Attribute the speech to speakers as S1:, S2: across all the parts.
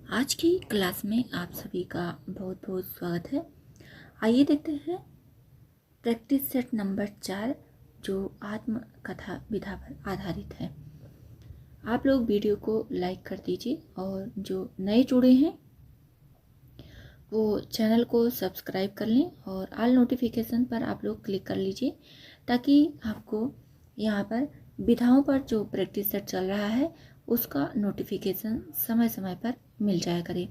S1: आज की क्लास में आप सभी का बहुत बहुत स्वागत है। आइए देखते हैं प्रैक्टिस सेट नंबर 4 जो आत्मकथा विधा पर आधारित है। आप लोग वीडियो को लाइक कर दीजिए और जो नए जुड़े हैं वो चैनल को सब्सक्राइब कर लें और ऑल नोटिफिकेशन पर आप लोग क्लिक कर लीजिए ताकि आपको यहाँ पर विधाओं पर जो प्रैक्टिस सेट चल रहा है उसका नोटिफिकेशन समय समय पर मिल जाया करे।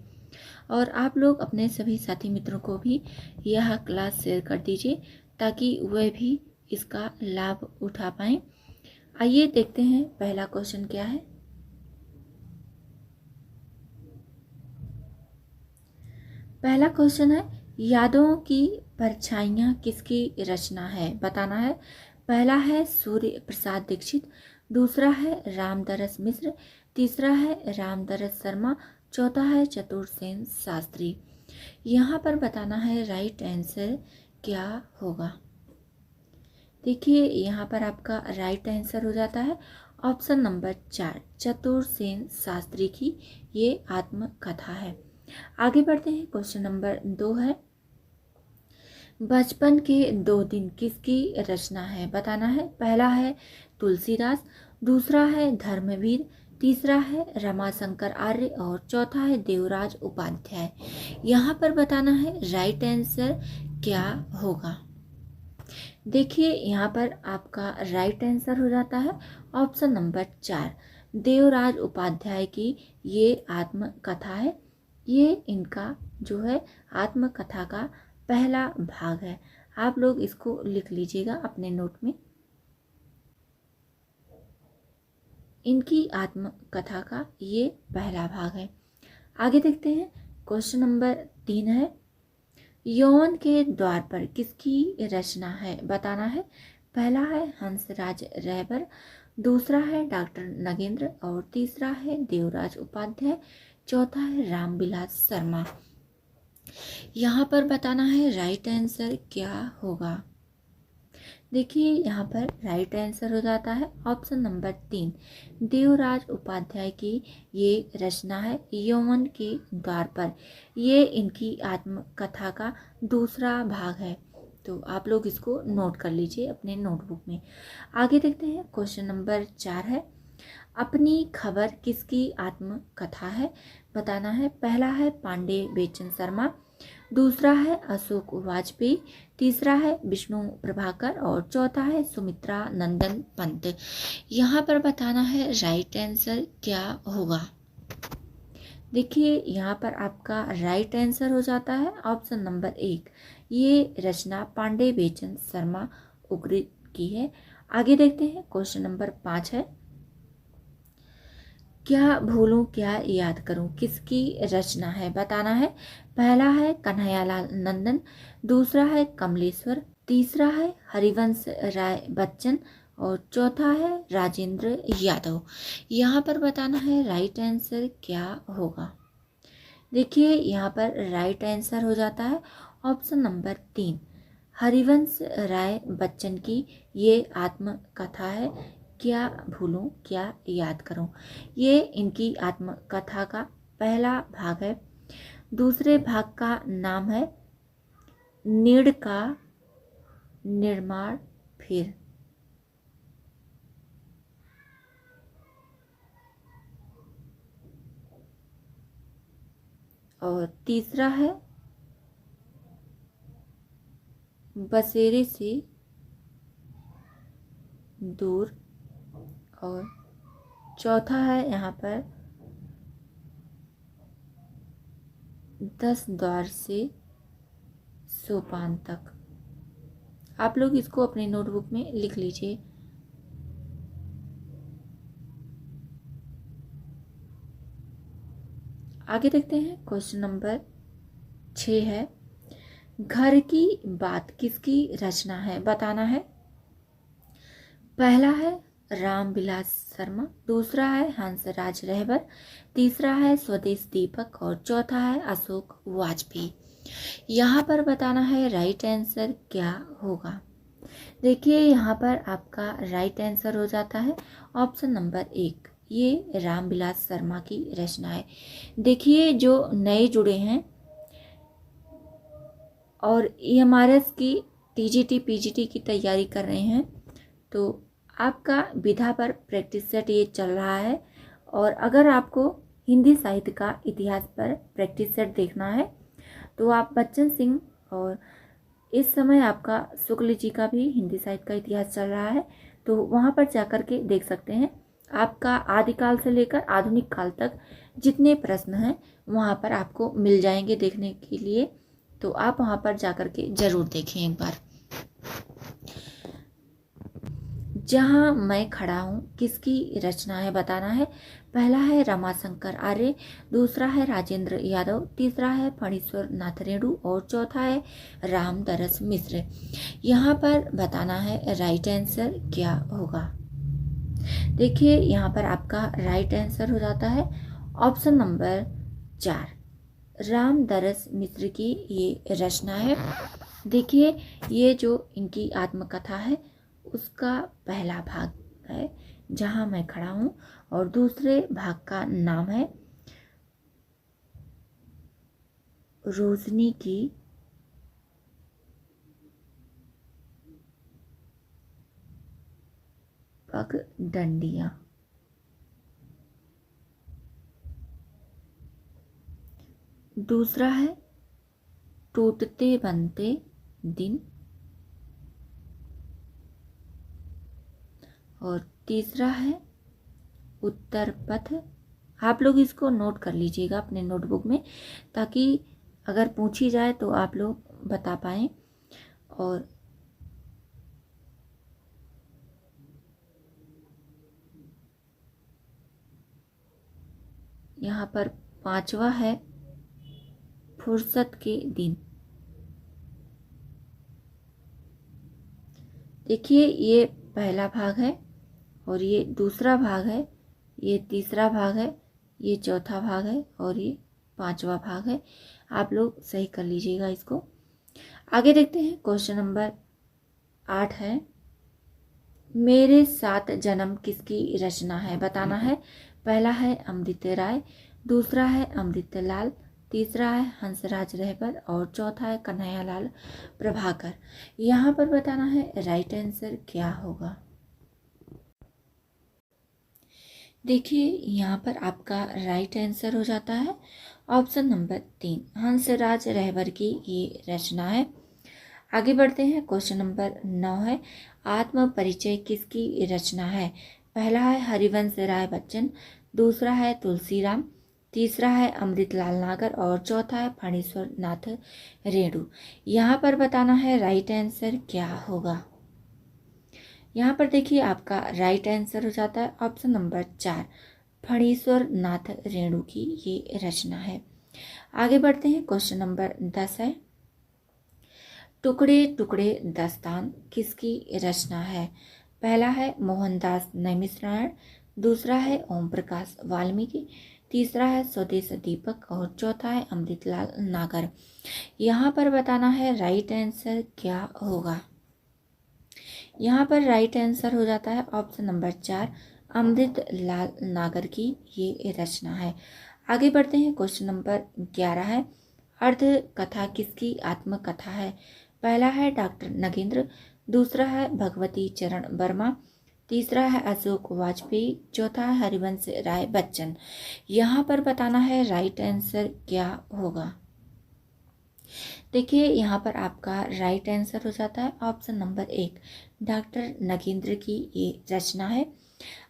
S1: और आप लोग अपने सभी साथी मित्रों को भी यह क्लास शेयर कर दीजिए ताकि वह भी इसका लाभ उठा पाएं। आइए देखते हैं पहला क्वेश्चन क्या है। पहला क्वेश्चन है, यादों की परछाइयाँ किसकी रचना है? बताना है। पहला है सूर्य प्रसाद दीक्षित, दूसरा है रामदरस मिश्र, तीसरा है रामदरस शर्मा, चौथा है चतुर्सेन शास्त्री। यहाँ पर बताना है राइट आंसर क्या होगा। देखिए यहाँ पर आपका राइट आंसर हो जाता है ऑप्शन नंबर 4, चतुर्सेन शास्त्री की ये आत्मकथा है। आगे बढ़ते हैं। क्वेश्चन नंबर 2 है, बचपन के 2 दिन किसकी रचना है? बताना है। पहला है तुलसीदास, दूसरा है धर्मवीर, तीसरा है रमाशंकर आर्य और चौथा है देवराज उपाध्याय। यहाँ पर बताना है राइट आंसर क्या होगा। देखिए यहाँ पर आपका राइट आंसर हो जाता है ऑप्शन नंबर 4, देवराज उपाध्याय की ये आत्मकथा है। ये इनका जो है आत्मकथा का पहला भाग है। आप लोग इसको लिख लीजिएगा अपने नोट में। इनकी आत्मकथा का ये पहला भाग है। आगे देखते हैं। क्वेश्चन नंबर 3 है, यौवन के द्वार पर किसकी रचना है? बताना है। पहला है हंसराज रहबर, दूसरा है डॉक्टर नगेंद्र और तीसरा है देवराज उपाध्याय, चौथा है रामविलास शर्मा। यहाँ पर बताना है राइट आंसर क्या होगा। देखिए यहाँ पर राइट आंसर हो जाता है ऑप्शन नंबर 3, देवराज उपाध्याय की ये रचना है यौवन के द्वार पर। ये इनकी आत्मकथा का दूसरा भाग है। तो आप लोग इसको नोट कर लीजिए अपने नोटबुक में। आगे देखते हैं। क्वेश्चन नंबर 4 है, अपनी खबर किसकी आत्मकथा है? बताना है। पहला है पांडे बेचन शर्मा, दूसरा है अशोक वाजपेयी, तीसरा है विष्णु प्रभाकर और चौथा है सुमित्रा नंदन पंत। यहाँ पर बताना है राइट आंसर क्या होगा। देखिए यहाँ पर आपका राइट आंसर हो जाता है ऑप्शन नंबर 1, ये रचना पांडे बेचन शर्मा उग्र की है। आगे देखते हैं। क्वेश्चन नंबर 5 है, क्या भूलूं क्या याद करूं किसकी रचना है? बताना है। पहला है कन्हैयालाल नंदन, दूसरा है कमलेश्वर, तीसरा है हरिवंश राय बच्चन और चौथा है राजेंद्र यादव। यहाँ पर बताना है राइट आंसर क्या होगा। देखिए यहाँ पर राइट आंसर हो जाता है ऑप्शन नंबर 3, हरिवंश राय बच्चन की ये आत्मकथा है क्या भूलूं क्या याद करूं। ये इनकी आत्मकथा का पहला भाग है। दूसरे भाग का नाम है नीड़ का निर्माण फिर। और तीसरा है बसेरे से दूर और चौथा है यहाँ पर 10 द्वार से सोपान तक। आप लोग इसको अपने नोटबुक में लिख लीजिए। आगे देखते हैं। क्वेश्चन नंबर 6 है, घर की बात किसकी रचना है? बताना है। पहला है रामविलास शर्मा, दूसरा है हंसराज रहबर, तीसरा है स्वदेश दीपक और चौथा है अशोक वाजपेयी। यहाँ पर बताना है राइट आंसर क्या होगा। देखिए यहाँ पर आपका राइट आंसर हो जाता है ऑप्शन नंबर 1, ये रामविलास शर्मा की रचना है। देखिए जो नए जुड़े हैं और EMRS की TGT PGT की तैयारी कर रहे हैं तो आपका विधा पर प्रैक्टिस सेट ये चल रहा है। और अगर आपको हिंदी साहित्य का इतिहास पर प्रैक्टिस सेट देखना है तो आप बच्चन सिंह, और इस समय आपका शुक्ल जी का भी हिंदी साहित्य का इतिहास चल रहा है तो वहाँ पर जाकर के देख सकते हैं। आपका आदिकाल से लेकर आधुनिक काल तक जितने प्रश्न हैं वहाँ पर आपको मिल जाएंगे देखने के लिए, तो आप वहाँ पर जाकर के ज़रूर देखें एक बार। जहाँ मैं खड़ा हूँ किसकी रचना है बताना है। पहला है रमाशंकर आर्य, दूसरा है राजेंद्र यादव, तीसरा है फणीश्वर नाथ रेणु और चौथा है रामदरस मिश्र। यहाँ पर बताना है राइट आंसर क्या होगा। देखिए यहाँ पर आपका राइट आंसर हो जाता है ऑप्शन नंबर 4, रामदरस मिश्र की ये रचना है। देखिए ये जो इनकी आत्मकथा है उसका पहला भाग है जहाँ मैं खड़ा हूँ, और दूसरे भाग का नाम है रोशनी की पगडंडियाँ। दूसरा है टूटते बनते दिन, और तीसरा है उत्तर पथ। आप लोग इसको नोट कर लीजिएगा अपने नोटबुक में ताकि अगर पूछी जाए तो आप लोग बता पाएँ। और यहाँ पर पांचवा है फुर्सत के दिन। देखिए ये पहला भाग है और ये दूसरा भाग है, ये तीसरा भाग है, ये चौथा भाग है और ये पांचवा भाग है। आप लोग सही कर लीजिएगा इसको। आगे देखते हैं क्वेश्चन नंबर 8 है, मेरे सात जन्म किसकी रचना है बताना है। पहला है अमृत राय, दूसरा है अमृत लाल, तीसरा है हंसराज रहबर और चौथा है कन्हैयालाल प्रभाकर। यहाँ पर बताना है राइट आंसर क्या होगा। देखिए यहाँ पर आपका राइट आंसर हो जाता है ऑप्शन नंबर 3, हंसराज रहबर की ये रचना है। आगे बढ़ते हैं क्वेश्चन नंबर 9 है, आत्म परिचय किसकी रचना है। पहला है हरिवंश राय बच्चन, दूसरा है तुलसीराम, तीसरा है अमृतलाल नागर और चौथा है फणीश्वर नाथ रेणु। यहाँ पर बताना है राइट आंसर क्या होगा। यहाँ पर देखिए आपका राइट आंसर हो जाता है ऑप्शन नंबर 4, फणीश्वर नाथ रेणु की ये रचना है। आगे बढ़ते हैं क्वेश्चन नंबर 10 है, टुकड़े टुकड़े दास्तान किसकी रचना है। पहला है मोहनदास नैमिषारण्य, दूसरा है ओम प्रकाश वाल्मीकि, तीसरा है स्वदेश दीपक और चौथा है अमृतलाल नागर। यहाँ पर बताना है राइट आंसर क्या होगा। यहाँ पर राइट आंसर हो जाता है ऑप्शन नंबर 4, अमृतलाल नागर की ये रचना है। आगे बढ़ते हैं क्वेश्चन नंबर 11 है, अर्ध कथा किसकी आत्मकथा है। पहला है डॉक्टर नगेंद्र, दूसरा है भगवती चरण वर्मा, तीसरा है अशोक वाजपेयी, चौथा है हरिवंश राय बच्चन। यहाँ पर बताना है राइट आंसर क्या होगा। देखिए यहाँ पर आपका राइट आंसर हो जाता है ऑप्शन नंबर 1, डॉक्टर नगेंद्र की ये रचना है।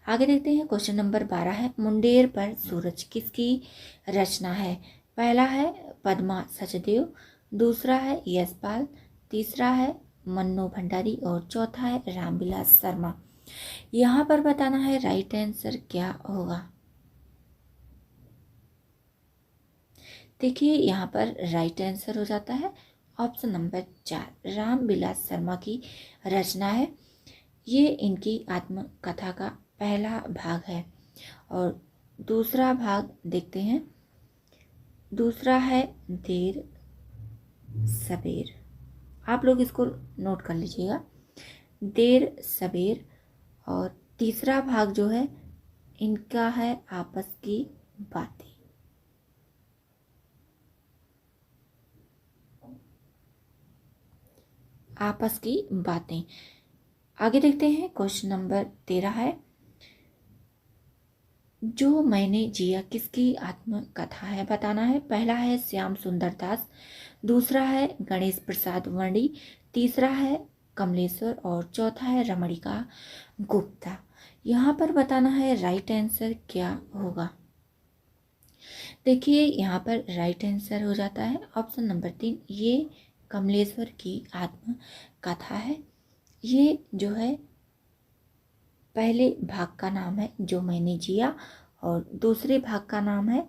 S1: आगे देखते हैं क्वेश्चन नंबर 12 है, मुंडेर पर सूरज किसकी रचना है। पहला है पद्मा सचदेव, दूसरा है यशपाल, तीसरा है मन्नू भंडारी और चौथा है रामविलास शर्मा। यहाँ पर बताना है राइट आंसर क्या होगा। देखिए यहाँ पर राइट आंसर हो जाता है ऑप्शन नंबर 4, रामविलास शर्मा की रचना है। ये इनकी आत्मकथा का पहला भाग है। और दूसरा भाग देखते हैं, दूसरा है देर सबेर। आप लोग इसको नोट कर लीजिएगा, देर सबेर। और तीसरा भाग जो है इनका है आपस की बातें। आपस की बातें। आगे देखते हैं, क्वेश्चन नंबर 13 है, जो मैंने जिया किसकी आत्मकथा है, बताना है। पहला है श्याम सुंदर दास, दूसरा है गणेश प्रसाद वर्णी, तीसरा है कमलेश्वर और चौथा है रमणिका गुप्ता। यहाँ पर बताना है राइट आंसर क्या होगा। देखिए यहाँ पर राइट आंसर हो जाता है ऑप्शन नंबर 3, ये कमलेश्वर की आत्मकथा है। ये जो है पहले भाग का नाम है जो मैंने जिया और दूसरे भाग का नाम है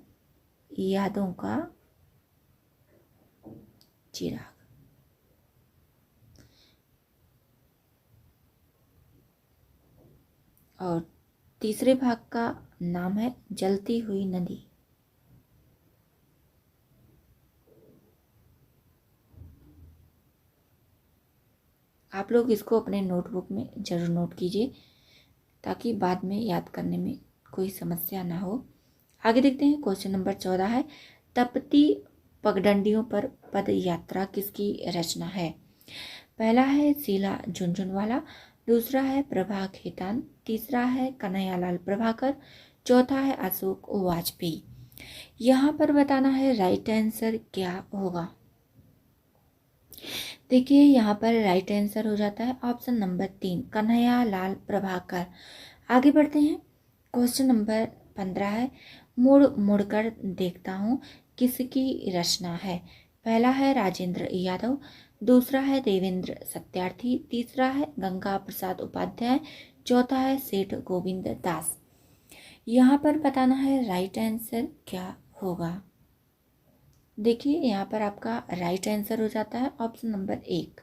S1: यादों का चिराग। और तीसरे भाग का नाम है जलती हुई नदी। आप लोग इसको अपने नोटबुक में जरूर नोट कीजिए ताकि बाद में याद करने में कोई समस्या ना हो। आगे देखते हैं, क्वेश्चन नंबर 14 है, तपती पगडंडियों पर पद यात्रा किसकी रचना है। पहला है शीला झुनझुनवाला, दूसरा है प्रभा खेतान, तीसरा है कन्हैयालाल प्रभाकर, चौथा है अशोक वाजपेयी। यहाँ पर बताना है राइट आंसर क्या होगा। देखिए यहाँ पर राइट आंसर हो जाता है ऑप्शन नंबर 3, कन्हैयालाल प्रभाकर। आगे बढ़ते हैं, क्वेश्चन नंबर 15 है, मुड़ मुड़कर देखता हूँ किसकी रचना है। पहला है राजेंद्र यादव, दूसरा है देवेंद्र सत्यार्थी, तीसरा है गंगा प्रसाद उपाध्याय, चौथा है सेठ गोविंद दास। यहाँ पर बताना है राइट आंसर क्या होगा। देखिए यहाँ पर आपका राइट आंसर हो जाता है ऑप्शन नंबर 1,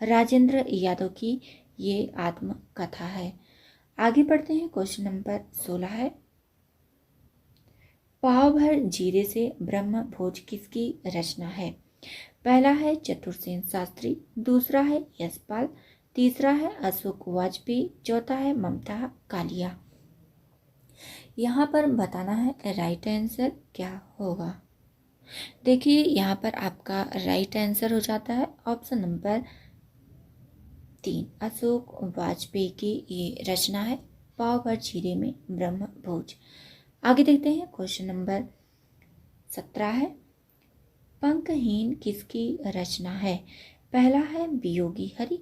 S1: राजेंद्र यादव की ये आत्मकथा है। आगे बढ़ते हैं, क्वेश्चन नंबर 16 है, पाव भर जीरे से ब्रह्म भोज किसकी रचना है। पहला है चतुर्सेन शास्त्री, दूसरा है यशपाल, तीसरा है अशोक वाजपेयी, चौथा है ममता कालिया। यहाँ पर बताना है राइट आंसर क्या होगा। देखिए यहाँ पर आपका राइट आंसर हो जाता है ऑप्शन नंबर 3, अशोक वाजपेयी की ये रचना है पाव भर जीरे में ब्रह्म भोज। आगे देखते हैं, क्वेश्चन नंबर 17 है, पंखहीन किसकी रचना है। पहला है वियोगी हरि,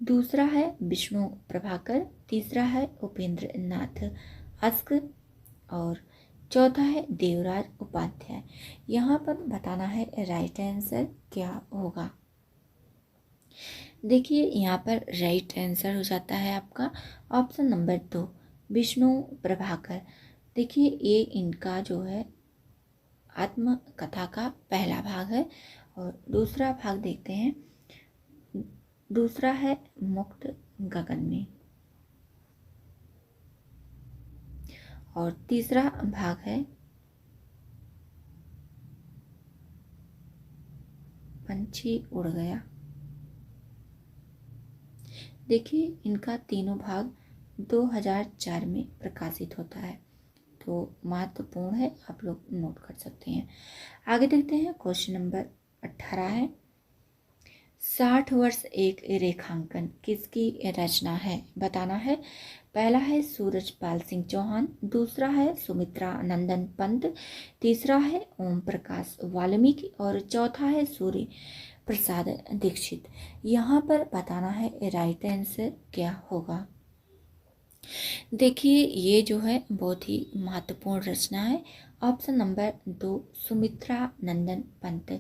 S1: दूसरा है विष्णु प्रभाकर, तीसरा है उपेंद्र नाथ अस्क और चौथा है देवराज उपाध्याय। यहाँ पर बताना है राइट आंसर क्या होगा। देखिए यहाँ पर राइट आंसर हो जाता है आपका ऑप्शन नंबर 2, विष्णु प्रभाकर। देखिए ये इनका जो है आत्मकथा का पहला भाग है और दूसरा भाग देखते हैं, दूसरा है मुक्त गगन में और तीसरा भाग है पंछी उड़ गया। देखिए इनका तीनों भाग 2004 में प्रकाशित होता है, तो महत्वपूर्ण है, आप लोग नोट कर सकते हैं। आगे देखते हैं, क्वेश्चन नंबर 18 है, 60 वर्ष एक रेखांकन किसकी रचना है, बताना है। पहला है सूरजपाल सिंह चौहान, दूसरा है सुमित्रा नंदन पंत, तीसरा है ओम प्रकाश वाल्मीकि और चौथा है सूर्य प्रसाद दीक्षित। यहाँ पर बताना है राइट आंसर क्या होगा। देखिए ये जो है बहुत ही महत्वपूर्ण रचना है ऑप्शन नंबर 2, सुमित्रा नंदन पंत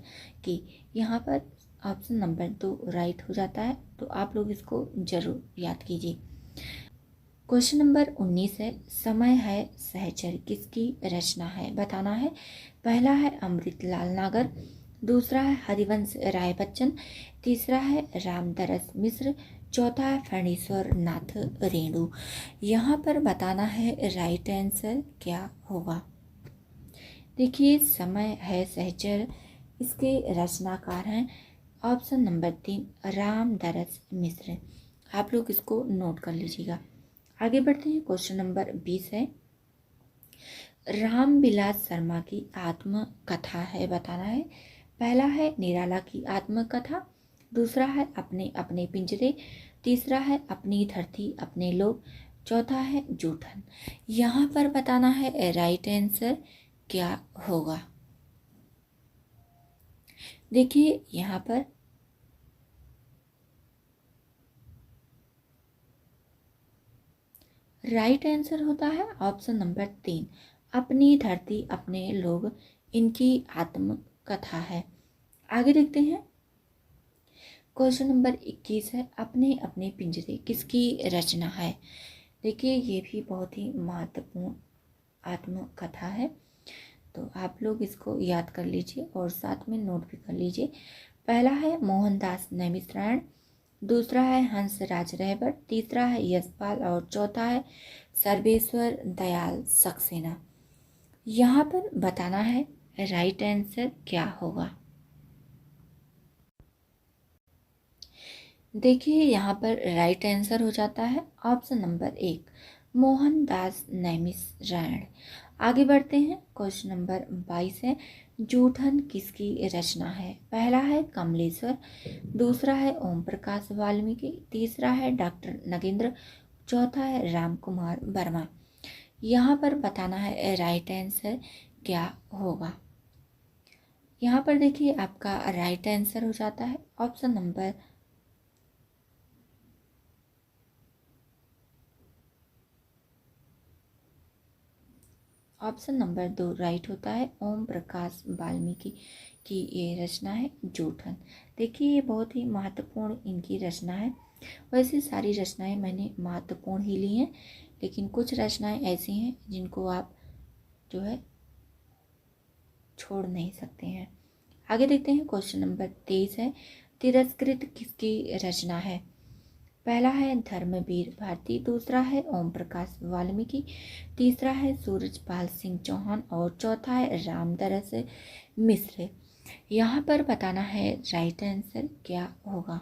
S1: की। यहाँ पर ऑप्शन नंबर 2 राइट हो जाता है, तो आप लोग इसको जरूर याद कीजिए। क्वेश्चन नंबर 19 है, समय है सहचर किसकी रचना है, बताना है। पहला है अमृतलाल नागर, दूसरा है हरिवंश राय बच्चन, तीसरा है रामदरस मिश्र, चौथा है फणीश्वर नाथ रेणु। यहाँ पर बताना है राइट आंसर क्या होगा। देखिए समय है सहचर, इसके रचनाकार हैं ऑप्शन नंबर 3, रामदरस मिश्र। आप लोग इसको नोट कर लीजिएगा। आगे बढ़ते हैं, क्वेश्चन नंबर 20 है, रामविलास शर्मा की आत्मकथा है, बताना है। पहला है निराला की आत्मकथा, दूसरा है अपने अपने पिंजरे, तीसरा है अपनी धरती अपने लोग, चौथा है जूठन। यहाँ पर बताना है राइट आंसर क्या होगा। देखिए यहाँ पर राइट आंसर होता है ऑप्शन नंबर 3, अपनी धरती अपने लोग, इनकी आत्मकथा है। आगे देखते हैं, क्वेश्चन नंबर 21 है, अपने अपने पिंजरे किसकी रचना है। देखिए ये भी बहुत ही महत्वपूर्ण आत्मकथा है, तो आप लोग इसको याद कर लीजिए और साथ में नोट भी कर लीजिए। पहला है मोहनदास नैमिषारण्य, दूसरा है हंसराज रहबर, तीसरा है यशपाल और चौथा है सर्वेश्वर दयाल सक्सेना। यहाँ पर बताना है राइट आंसर क्या होगा। देखिए यहाँ पर राइट आंसर हो जाता है ऑप्शन नंबर 1, मोहनदास नैमिषारण्य। आगे बढ़ते हैं, क्वेश्चन नंबर 22 है, जूठन किसकी रचना है। पहला है कमलेश्वर, दूसरा है ओम प्रकाश वाल्मीकि, तीसरा है डॉक्टर नगेंद्र, चौथा है राम कुमार वर्मा। यहाँ पर बताना है राइट आंसर क्या होगा। यहाँ पर देखिए आपका राइट आंसर हो जाता है option number option number 2 right होता है, ओम प्रकाश वाल्मीकि की ये रचना है जूठन। देखिए ये बहुत ही महत्वपूर्ण इनकी रचना है। वैसे सारी रचनाएं मैंने महत्वपूर्ण ही ली हैं, लेकिन कुछ रचनाएं ऐसी हैं जिनको आप जो है छोड़ नहीं सकते हैं। आगे देखते हैं, क्वेश्चन नंबर 23 है, तिरस्कृत किसकी रचना है। पहला है धर्मवीर भारती, दूसरा है ओम प्रकाश वाल्मीकि, तीसरा है सूरजपाल सिंह चौहान और चौथा है रामदरस मिश्र। यहाँ पर बताना है राइट आंसर क्या होगा।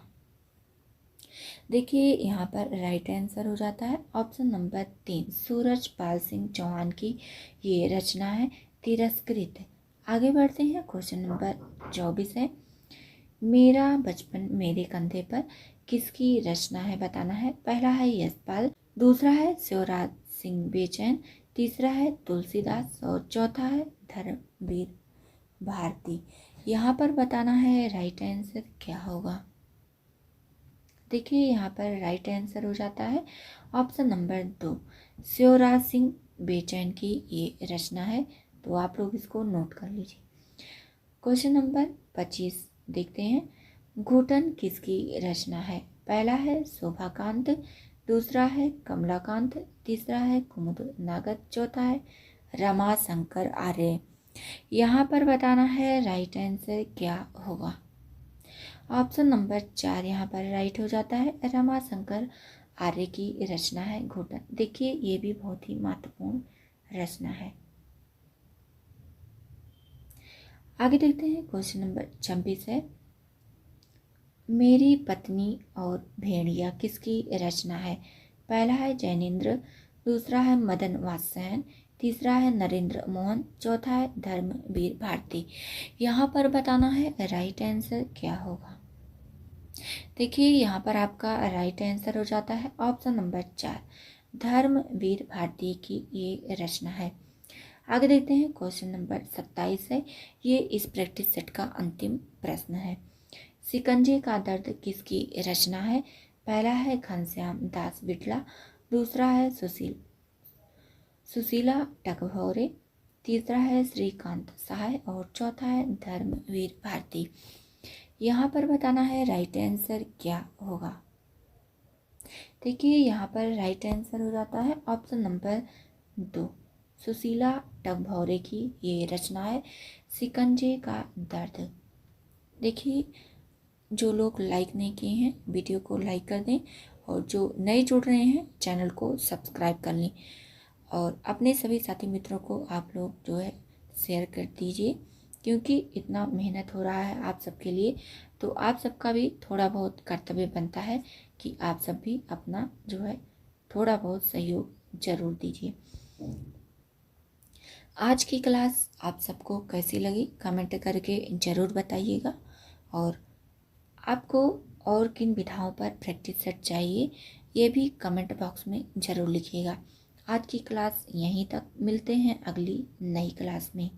S1: देखिए यहाँ पर राइट आंसर हो जाता है ऑप्शन नंबर 3, सूरजपाल सिंह चौहान की ये रचना है तिरस्कृत। आगे बढ़ते हैं, क्वेश्चन नंबर 24 है, मेरा बचपन मेरे कंधे पर किसकी रचना है, बताना है। पहला है यशपाल, दूसरा है शिवराज सिंह बेचैन, तीसरा है तुलसीदास और चौथा है धर्मवीर भारती। यहाँ पर बताना है राइट आंसर क्या होगा। देखिए यहाँ पर राइट आंसर हो जाता है ऑप्शन नंबर 2, शिवराज सिंह बेचैन की ये रचना है, तो आप लोग इसको नोट कर लीजिए। क्वेश्चन नंबर 25 देखते हैं, घुटन किसकी रचना है। पहला है शोभाकांत, दूसरा है कमलाकांत, तीसरा है कुमुद नागत, चौथा है रमाशंकर आर्य। यहाँ पर बताना है राइट आंसर क्या होगा। ऑप्शन नंबर 4 यहाँ पर राइट हो जाता है, रमाशंकर आर्य की रचना है घुटन। देखिए ये भी बहुत ही महत्वपूर्ण रचना है। आगे देखते हैं, क्वेश्चन नंबर 26 है, मेरी पत्नी और भेड़िया किसकी रचना है। पहला है जैनेन्द्र, दूसरा है मदन वात्स्यायन, तीसरा है नरेंद्र मोहन, चौथा है धर्मवीर भारती। यहाँ पर बताना है राइट आंसर क्या होगा। देखिए यहाँ पर आपका राइट आंसर हो जाता है ऑप्शन नंबर 4, धर्मवीर भारती की ये रचना है। आगे देखते हैं, क्वेश्चन नंबर 27 है, ये इस प्रैक्टिस सेट का अंतिम प्रश्न है, शिकंजे का दर्द किसकी रचना है। पहला है घनश्याम दास बिड़ला, दूसरा है सुशीला टकभौरे, तीसरा है श्रीकांत सहाय और चौथा है धर्मवीर भारती। यहाँ पर बताना है राइट आंसर क्या होगा। देखिए यहाँ पर राइट आंसर हो जाता है ऑप्शन नंबर 2, सुशीला टकभौरे की ये रचना है शिकंजे का दर्द। देखिए जो लोग लाइक नहीं किए हैं वीडियो को लाइक कर दें, और जो नए जुड़ रहे हैं चैनल को सब्सक्राइब कर लें, और अपने सभी साथी मित्रों को आप लोग जो है शेयर कर दीजिए, क्योंकि इतना मेहनत हो रहा है आप सबके लिए, तो आप सबका भी थोड़ा बहुत कर्तव्य बनता है कि आप सब भी अपना जो है थोड़ा बहुत सहयोग जरूर दीजिए। आज की क्लास आप सबको कैसी लगी कमेंट करके ज़रूर बताइएगा। और आपको और किन विधाओं पर प्रैक्टिस सेट चाहिए ये भी कमेंट बॉक्स में ज़रूर लिखिएगा। आज की क्लास यहीं तक, मिलते हैं अगली नई क्लास में।